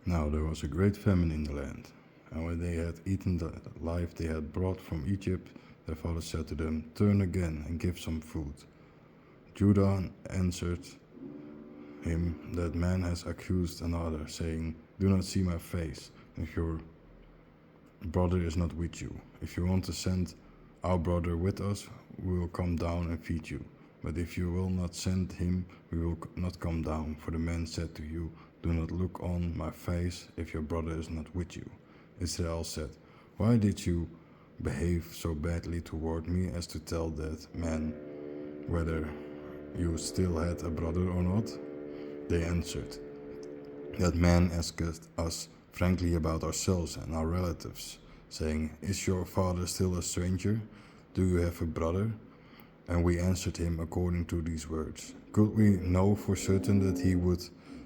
Now there was a great famine in the land, and when they had eaten the life they had brought from Egypt, their father said to them, "Turn again and give some food." Judah answered him, "That man has accused another, saying, 'Do not see my face, if your brother is not with you. If you want to send our brother with us, we will come down and feed you. But if you will not send him, we will not come down.' For the man said to you, 'Do not look on my face if your brother is not with you.' Israel said, 'Why did you behave so badly toward me as to tell that man whether you still had a brother or not?' They answered, 'That man asked us frankly about ourselves and our relatives, saying, "Is your father still a stranger? Do you have a brother?" And we answered him according to these words. Could we know for certain that he would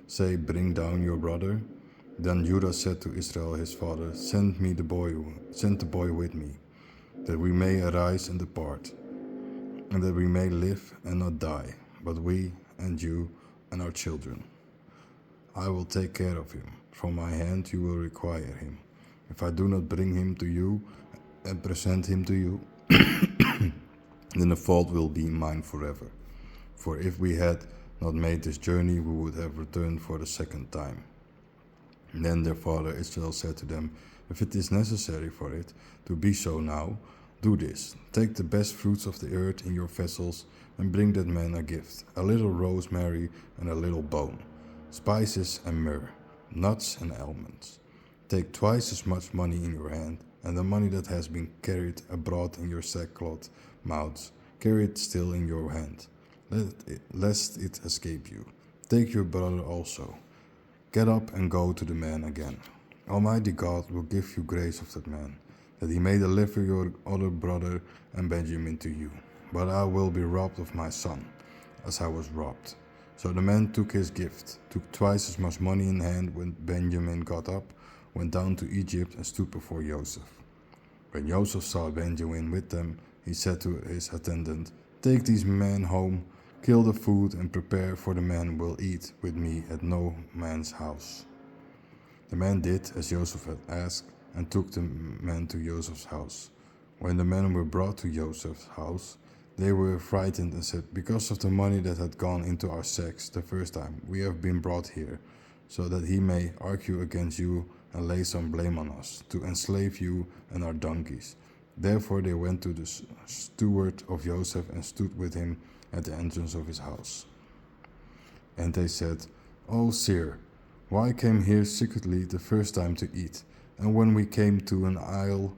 say, "Bring down your brother"?' Then Judah said to Israel his father, Send the boy with me, that we may arise and depart, and that we may live and not die, but we and you and our children. I will take care of him. From my hand you will require him. If I do not bring him to you and present him to you, then the fault will be mine forever. For if we had not made this journey, we would have returned for the second time." Then their father Israel said to them, "If it is necessary for it to be so now, do this. Take the best fruits of the earth in your vessels and bring that man a gift, a little rosemary and a little bone, spices and myrrh, nuts and almonds. Take twice as much money in your hand, and the money that has been carried abroad in your sackcloth mouths, carry it still in your hand, lest it escape you. Take your brother also. Get up and go to the man again. Almighty God will give you grace of that man, that he may deliver your other brother and Benjamin to you. But I will be robbed of my son, as I was robbed." So the man took his gift, took twice as much money in hand. When Benjamin got up, went down to Egypt and stood before Joseph. When Joseph saw Benjamin with them, he said to his attendant, "Take these men home, kill the food, and prepare, for the men will eat with me at no man's house." The man did as Joseph had asked, and took the men to Joseph's house. When the men were brought to Joseph's house, they were frightened and said, "Because of the money that had gone into our sacks the first time, we have been brought here, so that he may argue against you and lay some blame on us, to enslave you and our donkeys." Therefore they went to the steward of Joseph and stood with him at the entrance of his house. And they said, "O sir, why came here secretly the first time to eat? And when we came to an aisle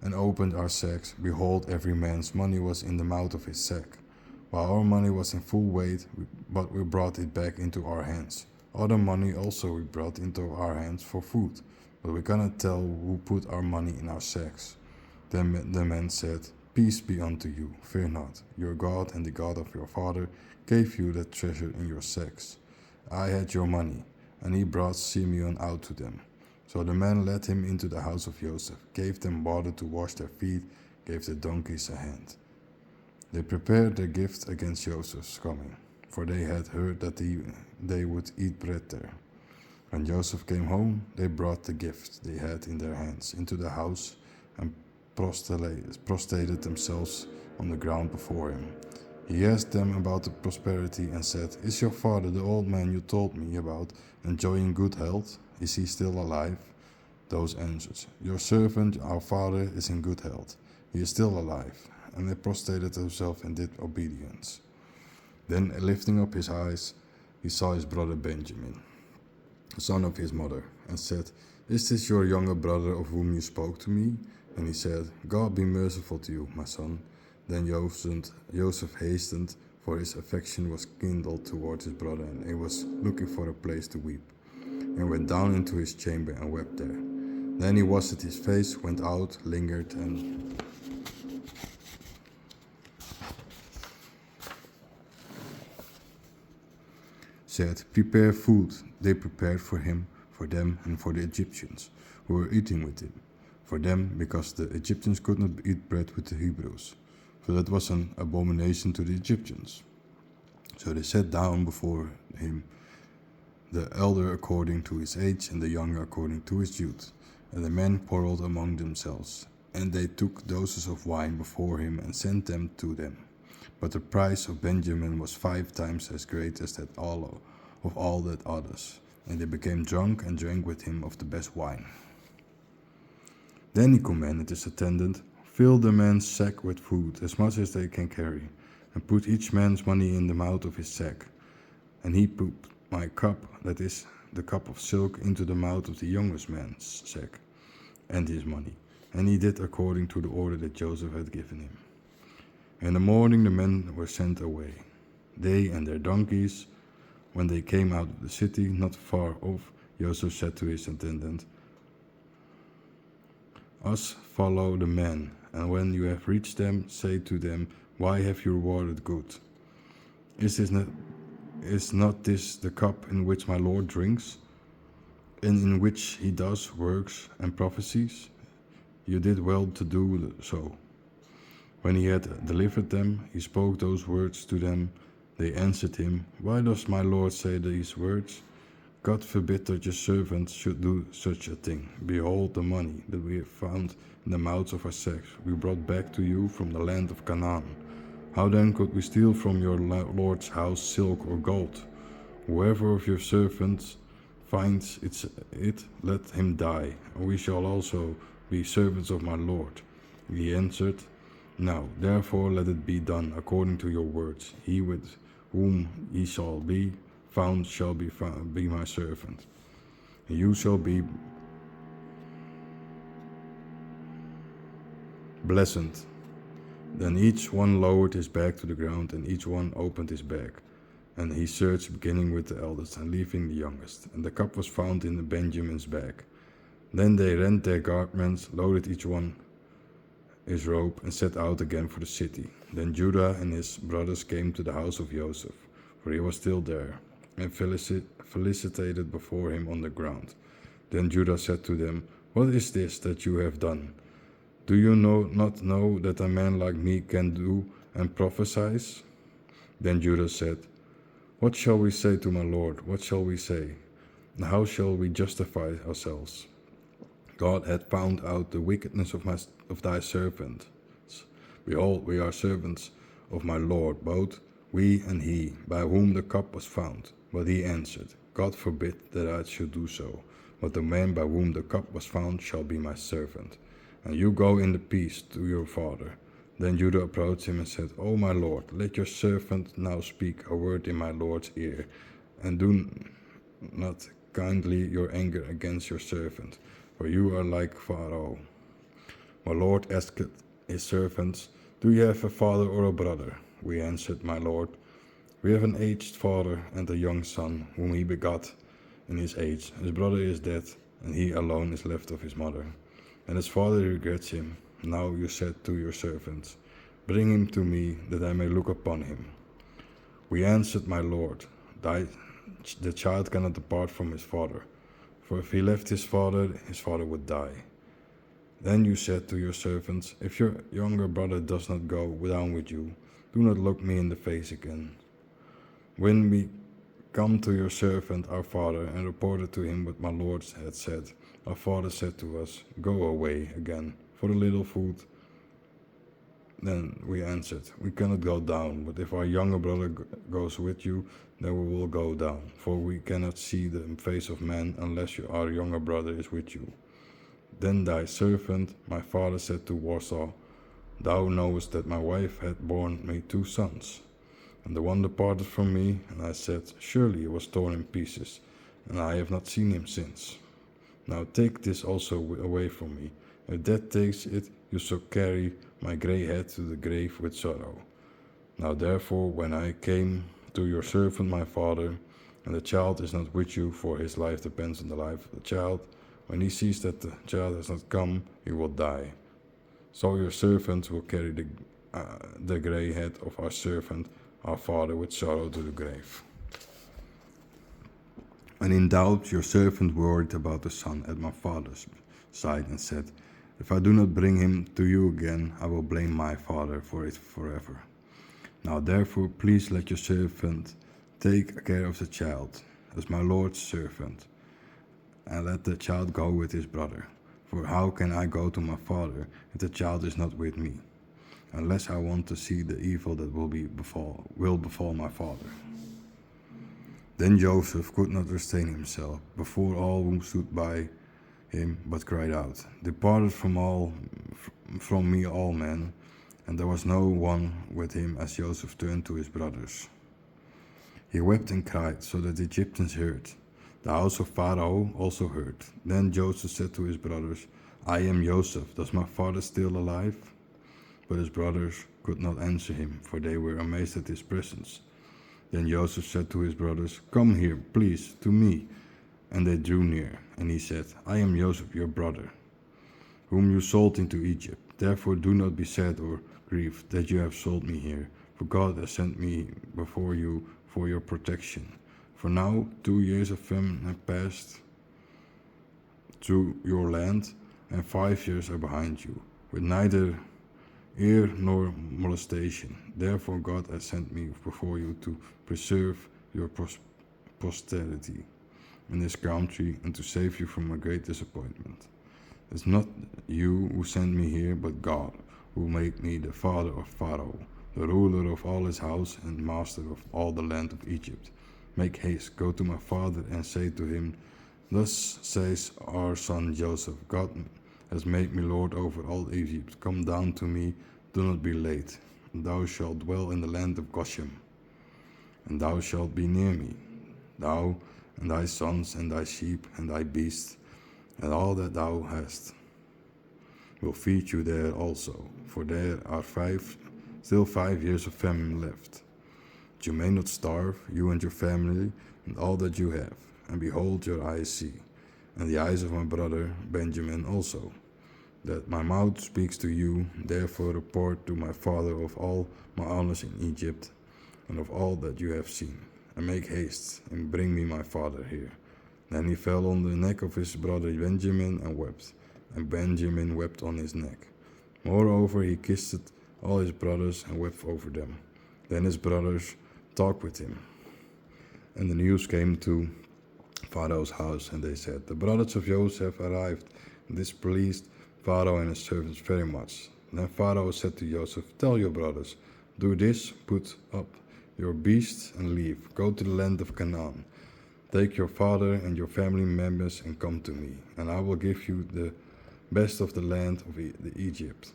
and opened our sacks, behold, every man's money was in the mouth of his sack, while our money was in full weight, but we brought it back into our hands. Other money also we brought into our hands for food, but we cannot tell who put our money in our sacks." Then the man said, "Peace be unto you, fear not. Your God and the God of your father gave you that treasure in your sacks. I had your money." And he brought Simeon out to them. So the man led him into the house of Joseph, gave them water to wash their feet, gave the donkeys a hand. They prepared their gift against Joseph's coming, for they had heard that they would eat bread there. When Joseph came home, they brought the gift they had in their hands into the house and prostrated themselves on the ground before him. He asked them about the prosperity and said, "Is your father, the old man you told me about, enjoying good health? Is he still alive?" Those answered, "Your servant, our father, is in good health. He is still alive." And they prostrated themselves and did obedience. Then, lifting up his eyes, he saw his brother Benjamin, son of his mother, and said, "Is this your younger brother of whom you spoke to me?" And he said, "God be merciful to you, my son." Then Joseph hastened, for his affection was kindled towards his brother, and he was looking for a place to weep, and went down into his chamber and wept there. Then he washed his face, went out, lingered, and said, "Prepare food." They prepared for him, for them, and for the Egyptians who were eating with him. For them, because the Egyptians could not eat bread with the Hebrews, for that was an abomination to the Egyptians. So they sat down before him. the elder according to his age, and the younger according to his youth. And the men quarreled among themselves, and they took doses of wine before him and sent them to them. But the price of Benjamin was 5 times as great as that of all that others, and they became drunk and drank with him of the best wine. Then he commanded his attendant, "Fill the man's sack with food, as much as they can carry, and put each man's money in the mouth of his sack." And he put my cup, that is, the cup of silk, into the mouth of the youngest man's sack, and his money. And he did according to the order that Joseph had given him. In the morning the men were sent away, they and their donkeys. When they came out of the city, not far off, Joseph said to his attendant, "Us follow the men, and when you have reached them, say to them, 'Why have you rewarded good? Is not this the cup in which my Lord drinks, and in which he does works and prophecies?' You did well to do so." When he had delivered them, he spoke those words to them. They answered him, "Why does my Lord say these words? God forbid that your servants should do such a thing. Behold, the money that we have found in the mouths of our sacks we brought back to you from the land of Canaan. How then could we steal from your Lord's house silk or gold? Whoever of your servants finds it, let him die, or we shall also be servants of my Lord." He answered, "Now, therefore, let it be done according to your words. He with whom ye shall be found shall be my servant, and you shall be blessed." Then each one lowered his bag to the ground, and each one opened his bag. And he searched, beginning with the eldest and leaving the youngest. And the cup was found in Benjamin's bag. Then they rent their garments, loaded each one his robe, and set out again for the city. Then Judah and his brothers came to the house of Joseph, for he was still there, and felicitated before him on the ground. Then Judah said to them, "What is this that you have done? Do you not know that a man like me can do and prophesy?" Then Judah said, "What shall we say to my Lord? What shall we say? And how shall we justify ourselves? God hath found out the wickedness of thy servants. Behold, we are servants of my Lord, both we and he, by whom the cup was found." But he answered, "God forbid that I should do so, but the man by whom the cup was found shall be my servant. And you go in peace to your father." Then Judah approached him and said, "O my Lord, let your servant now speak a word in my Lord's ear, and do not kindly your anger against your servant, for you are like Pharaoh." My Lord asked his servants, "Do you have a father or a brother?" We answered, "My Lord, we have an aged father and a young son, whom he begot in his age. His brother is dead, and he alone is left of his mother, and his father regrets him. Now you said to your servants, 'Bring him to me, that I may look upon him.' We answered, 'My Lord, the child cannot depart from his father, for if he left his father would die.' Then you said to your servants, 'If your younger brother does not go down with you, do not look me in the face again.' When we come to your servant, our father, and reported to him what my Lord had said, our father said to us, 'Go away again for a little food.' Then we answered, 'We cannot go down, but if our younger brother goes with you, then we will go down, for we cannot see the face of man unless our younger brother is with you.' Then thy servant, my father, said to Warsaw, 'Thou knowest that my wife had borne me 2 sons, and the one departed from me, and I said, Surely he was torn in pieces, and I have not seen him since. Now take this also away from me. If death takes it, you shall carry my grey head to the grave with sorrow.' Now therefore, when I came to your servant my father, and the child is not with you, for his life depends on the life of the child, when he sees that the child has not come, he will die. So your servant will carry the grey head of our servant, our father, with sorrow to the grave." And in doubt your servant worried about the son at my father's side, and said, "If I do not bring him to you again, I will blame my father for it forever. Now therefore, please let your servant take care of the child. as my Lord's servant, and let the child go with his brother. For how can I go to my father if the child is not with me? Unless I want to see the evil that will befall my father. Then Joseph could not restrain himself before all who stood by him, but cried out, Departed from me all men. And there was no one with him as Joseph turned to his brothers. He wept and cried, so that the Egyptians heard. The house of Pharaoh also heard. Then Joseph said to his brothers, I am Joseph. Does my father still alive? But his brothers could not answer him, for they were amazed at his presence. Then Joseph said to his brothers, Come here, please, to me. And they drew near, and he said, I am Joseph, your brother, whom you sold into Egypt. Therefore do not be sad or grieved that you have sold me here, for God has sent me before you for your protection. For now 2 years of famine have passed through your land, and 5 years are behind you, with neither ear nor molestation. Therefore God has sent me before you to preserve your posterity in this country and to save you from a great disappointment. It's not you who sent me here, but God, who made me the father of Pharaoh, the ruler of all his house and master of all the land of Egypt. Make haste, go to my father and say to him, Thus says our son Joseph, God has made me lord over all Egypt. Come down to me, do not be late. And thou shalt dwell in the land of Goshen, and thou shalt be near me, thou and thy sons and thy sheep and thy beasts, and all that thou hast will feed you there also, for there are still 5 years of famine left. That you may not starve, you and your family, and all that you have. And behold, your eyes see, and the eyes of my brother Benjamin also, that my mouth speaks to you. Therefore report to my father of all my honors in Egypt, and of all that you have seen, and make haste, and bring me my father here. Then he fell on the neck of his brother Benjamin and wept, and Benjamin wept on his neck. Moreover, he kissed all his brothers and wept over them. Then his brothers talked with him, and the news came to Pharaoh's house, and they said, The brothers of Joseph arrived, and this pleased Pharaoh and his servants very much. Then Pharaoh said to Joseph, Tell your brothers, do this, put up your beasts and leave. Go to the land of Canaan. Take your father and your family members and come to me, and I will give you the best of the land of Egypt,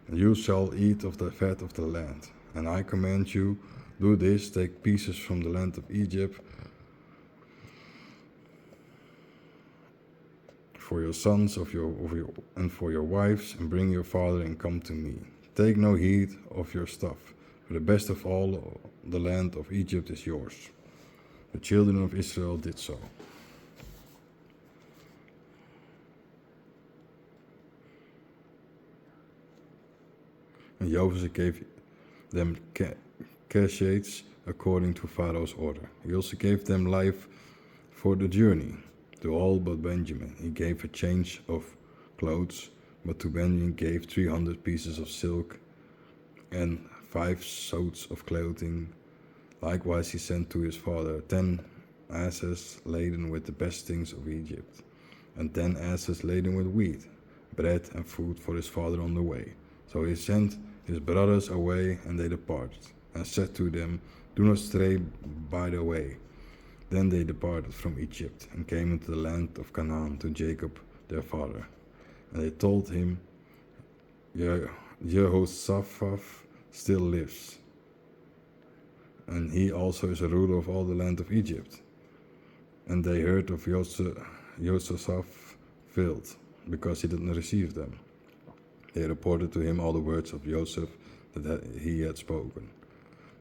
and you shall eat of the fat of the land. And I command you, do this, take pieces from the land of Egypt for your sons and for your wives, and bring your father and come to me. Take no heed of your stuff, for the best of all the land of Egypt is yours. The children of Israel did so. And Joseph gave them caches according to Pharaoh's order. He also gave them life for the journey. To all but Benjamin he gave a change of clothes, but to Benjamin gave 300 pieces of silk and 5 suits of clothing. Likewise he sent to his father 10 asses laden with the best things of Egypt, and 10 asses laden with wheat, bread and food for his father on the way. So he sent his brothers away, and they departed, and said to them, Do not stray by the way. Then they departed from Egypt, and came into the land of Canaan to Jacob their father. And they told him, Jehoshaphat still lives, and he also is a ruler of all the land of Egypt. And they heard of Jehoshaphat filled, because he didn't receive them. They reported to him all the words of Joseph that he had spoken.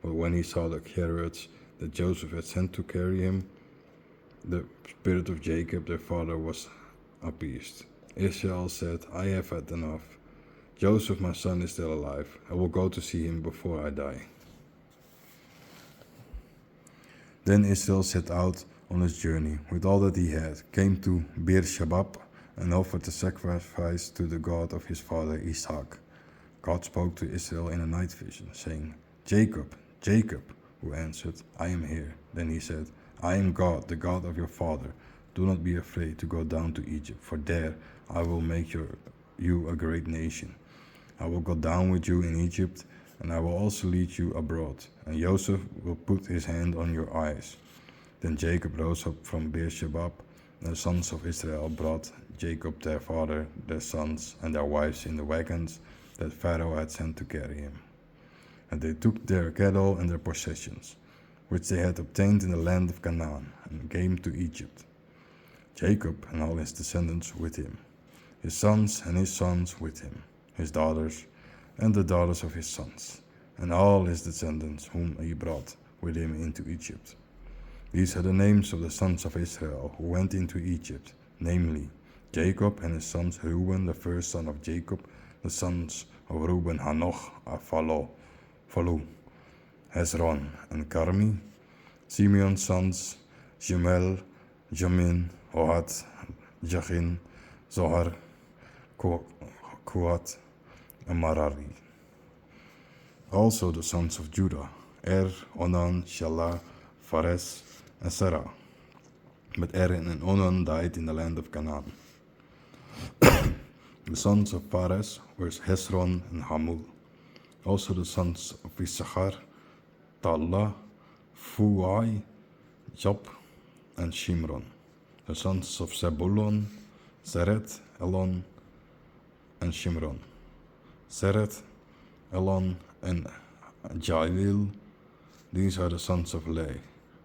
But when he saw the chariots that Joseph had sent to carry him, the spirit of Jacob their father was appeased. Israel said, I have had enough. Joseph my son is still alive. I will go to see him before I die. Then Israel set out on his journey with all that he had, came to Beer-sheba, and offered the sacrifice to the God of his father Isaac. God spoke to Israel in a night vision, saying, Jacob, Jacob, who answered, I am here. Then he said, I am God, the God of your father. Do not be afraid to go down to Egypt, for there I will make you a great nation. I will go down with you in Egypt, and I will also lead you abroad, and Joseph will put his hand on your eyes. Then Jacob rose up from Beersheba, and the sons of Israel brought Jacob their father, their sons, and their wives in the wagons that Pharaoh had sent to carry him. And they took their cattle and their possessions, which they had obtained in the land of Canaan, and came to Egypt. Jacob and all his descendants with him, his sons and his sons with him, his daughters and the daughters of his sons, and all his descendants whom he brought with him into Egypt. These are the names of the sons of Israel who went into Egypt, namely, Jacob and his sons Reuben, the first son of Jacob, the sons of Reuben Hanoch, Phalu, Hezron, and Carmi, Simeon's sons Shemuel, Jamin, Ohad, Jachin, Zohar, Kohat, and Merari. Also the sons of Judah, Onan, Shelah, Phares, and Sarah. But and Onan died in the land of Canaan. The sons of Phares were Hezron and Hamul. Also the sons of Issachar, Tallah, Fuai, Job, and Shimron. The sons of Zebulun, Seret, Elon, and Shimron. Seret, Elon, and Jailil. These are the sons of Leah,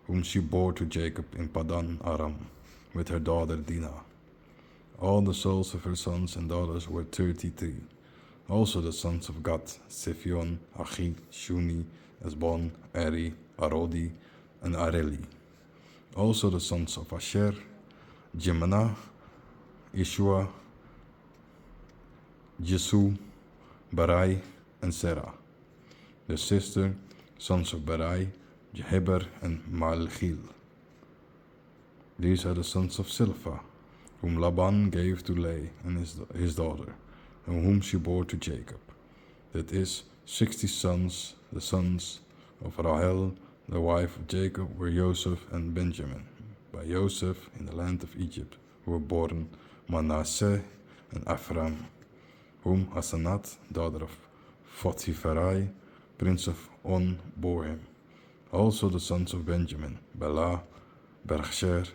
whom she bore to Jacob in Padan Aram, with her daughter Dinah. All the souls of her sons and daughters were 33. Also the sons of Gad, Siphion, Achi, Shuni, Esbon, Eri, Arodi, and Areli. Also the sons of Asher, Jemana, Ishua, Jesu, Barai, and Serah. The sister, sons of Barai, Jeheber, and Malchil. These are the sons of Silpha, whom Laban gave to Leah and his daughter, and whom she bore to Jacob. That is, 60 sons. The sons of Rahel, the wife of Jacob, were Joseph and Benjamin. By Joseph in the land of Egypt were born Manasseh and Ephraim, whom Asenat, daughter of Potipharai, prince of On, bore him. Also the sons of Benjamin, Bela, Bergsher,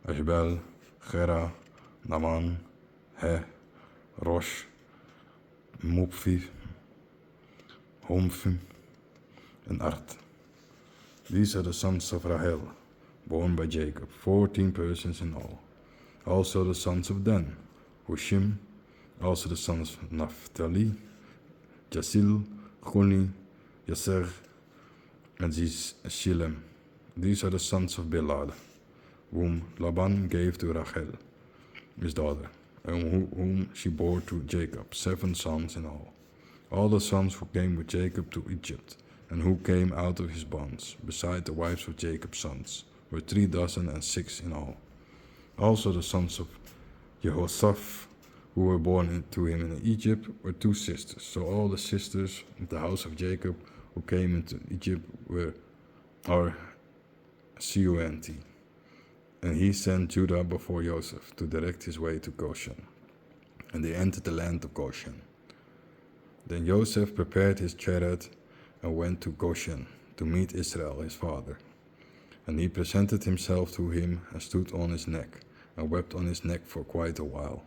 Ashbel, Gera, Naman, He, Rosh, Mophi, Homphim, and Art. These are the sons of Rahel, born by Jacob, 14 persons in all. Also the sons of Dan, Hushim. Also the sons of Naphtali, Jasil, Guni, Yasser, and Shilem. These are the sons of Bilhah, whom Laban gave to Rachel, his daughter, and whom she bore to Jacob, 7 sons in all. All the sons who came with Jacob to Egypt, and who came out of his bonds, beside the wives of Jacob's sons, were 3,006 in all. Also the sons of Jehoshaphat, who were born to him in Egypt, were 2 sisters. So all the sisters of the house of Jacob who came into Egypt are Ceunt. And he sent Judah before Joseph to direct his way to Goshen. And they entered the land of Goshen. Then Joseph prepared his chariot and went to Goshen to meet Israel his father. And he presented himself to him and stood on his neck, and wept on his neck for quite a while.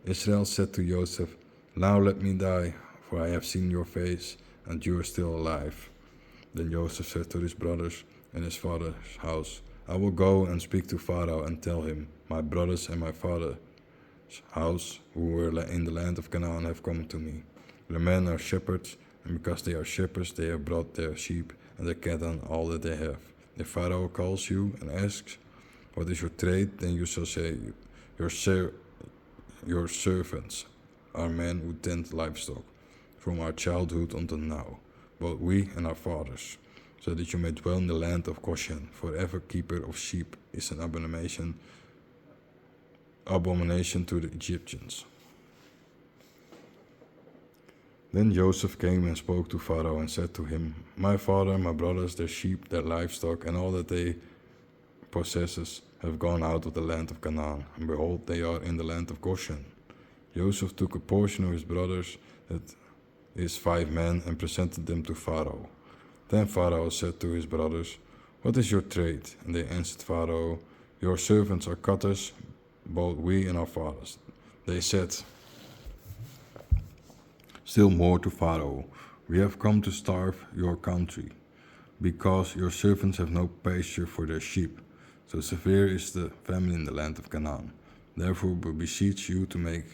Israel said to Joseph, Now let me die, for I have seen your face, and you are still alive. Then Joseph said to his brothers and his father's house, I will go and speak to Pharaoh and tell him, My brothers and my father's house, who were in the land of Canaan, have come to me. The men are shepherds, and because they are shepherds, they have brought their sheep and their cattle and all that they have. If Pharaoh calls you and asks, What is your trade? Then you shall say, Your servants are men who tend livestock, from our childhood until now, both we and our fathers, so that you may dwell in the land of Goshen. For every keeper of sheep is an abomination to the Egyptians. Then Joseph came and spoke to Pharaoh and said to him, My father, my brothers, their sheep, their livestock, and all that they possesses have gone out of the land of Canaan, and behold, they are in the land of Goshen. Joseph took a portion of his brothers, that is 5 men, and presented them to Pharaoh. Then Pharaoh said to his brothers, "What is your trade?" And they answered Pharaoh, "Your servants are cutters, both we and our fathers." They said still more to Pharaoh, "We have come to starve your country, because your servants have no pasture for their sheep. So severe is the famine in the land of Canaan. Therefore we beseech you to make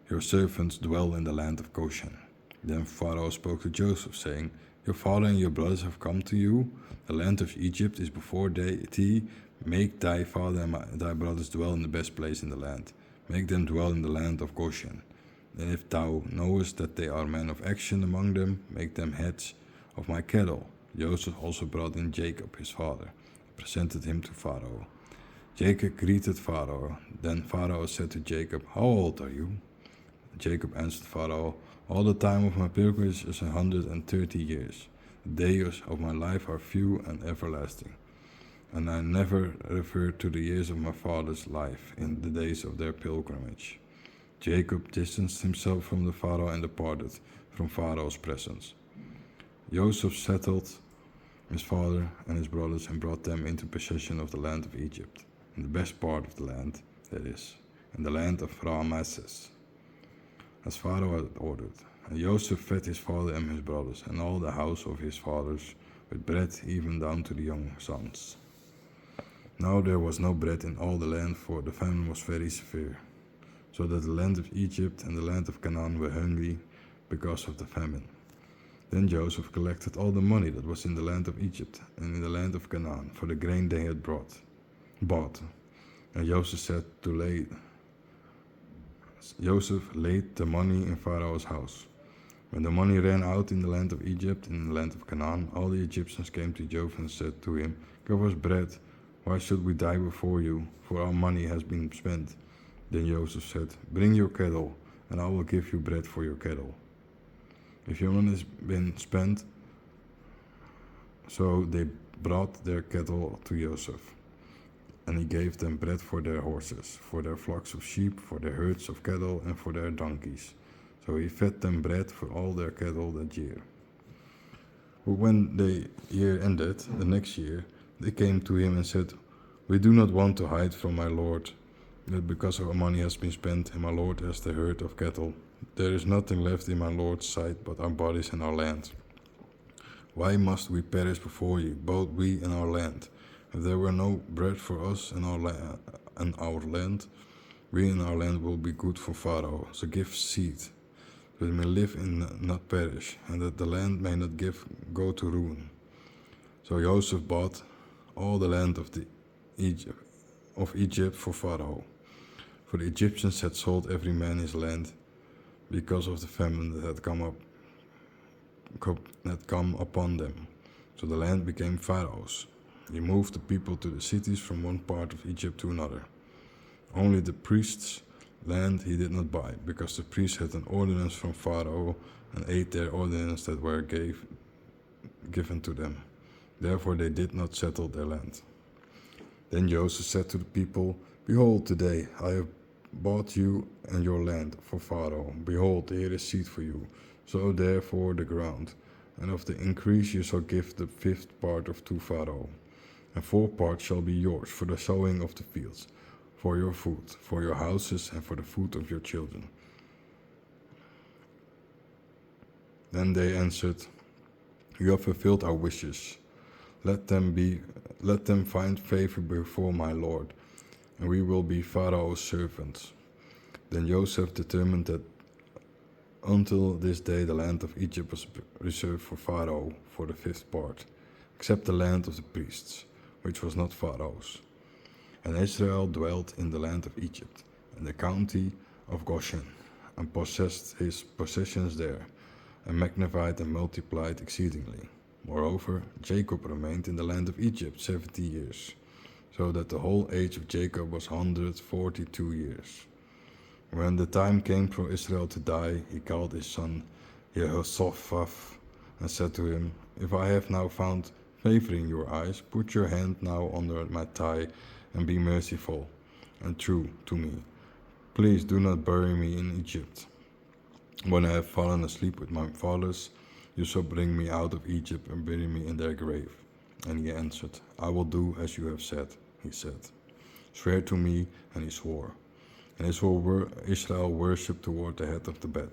your servants dwell in the land of Goshen." Then Pharaoh spoke to Joseph, saying, "Your father and your brothers have come to you. The land of Egypt is before thee. Make thy father and thy brothers dwell in the best place in the land. Make them dwell in the land of Goshen. And if thou knowest that they are men of action among them, make them heads of my cattle." Joseph also brought in Jacob his father, and presented him to Pharaoh. Jacob greeted Pharaoh. Then Pharaoh said to Jacob, "How old are you?" Jacob answered Pharaoh, "All the time of my pilgrimage is 130 years. The days of my life are few and everlasting. And I never referred to the years of my father's life in the days of their pilgrimage." Jacob distanced himself from the Pharaoh and departed from Pharaoh's presence. Joseph settled his father and his brothers and brought them into possession of the land of Egypt, in the best part of the land, that is, in the land of Ramesses, as Pharaoh had ordered. And Joseph fed his father and his brothers, and all the house of his fathers, with bread even down to the young sons. Now there was no bread in all the land, for the famine was very severe, so that the land of Egypt and the land of Canaan were hungry because of the famine. Then Joseph collected all the money that was in the land of Egypt and in the land of Canaan for the grain they had bought. And Joseph laid the money in Pharaoh's house. When the money ran out in the land of Egypt and in the land of Canaan, all the Egyptians came to Joseph and said to him, "Give us bread. Why should we die before you? For our money has been spent." Then Joseph said, "Bring your cattle, and I will give you bread for your cattle. If your money has been spent." So they brought their cattle to Joseph, and he gave them bread for their horses, for their flocks of sheep, for their herds of cattle, and for their donkeys. So he fed them bread for all their cattle that year. But when the year ended, the next year, they came to him and said, "We do not want to hide from my lord, that because our money has been spent and my lord has the herd of cattle, there is nothing left in my lord's sight but our bodies and our land. Why must we perish before you, both we and our land? If there were no bread for us and our land, we and our land will be good for Pharaoh. So give seed, that we may live and not perish, and that the land may not go to ruin." So Joseph bought all the land of Egypt for Pharaoh, for the Egyptians had sold every man his land because of the famine that had come upon them. So the land became Pharaoh's. He moved the people to the cities from one part of Egypt to another. Only the priests' land he did not buy, because the priests had an ordinance from Pharaoh and ate their ordinance that were given to them. Therefore they did not settle their land. Then Joseph said to the people, "Behold, today I have bought you and your land for Pharaoh. Behold, here is seed for you. Sow therefore the ground, and of the increase you shall give the 5th part to Pharaoh. And 4 parts shall be yours for the sowing of the fields, for your food, for your houses, and for the food of your children." Then they answered, "You have fulfilled our wishes. Let them find favor before my lord, and we will be Pharaoh's servants." Then Joseph determined that until this day the land of Egypt was reserved for Pharaoh for the 5th part, except the land of the priests, which was not Pharaoh's. And Israel dwelt in the land of Egypt, in the county of Goshen, and possessed his possessions there, and magnified and multiplied exceedingly. Moreover, Jacob remained in the land of Egypt 70 years, so that the whole age of Jacob was 142 years. When the time came for Israel to die, he called his son Jehoshaphat and said to him, "If I have now found Favoring your eyes, put your hand now under my thigh and be merciful and true to me. Please do not bury me in Egypt. When I have fallen asleep with my fathers, you shall bring me out of Egypt and bury me in their grave. And he answered, I will do as you have said, he said. Swear to me, and he swore. And Israel worshipped toward the head of the bed.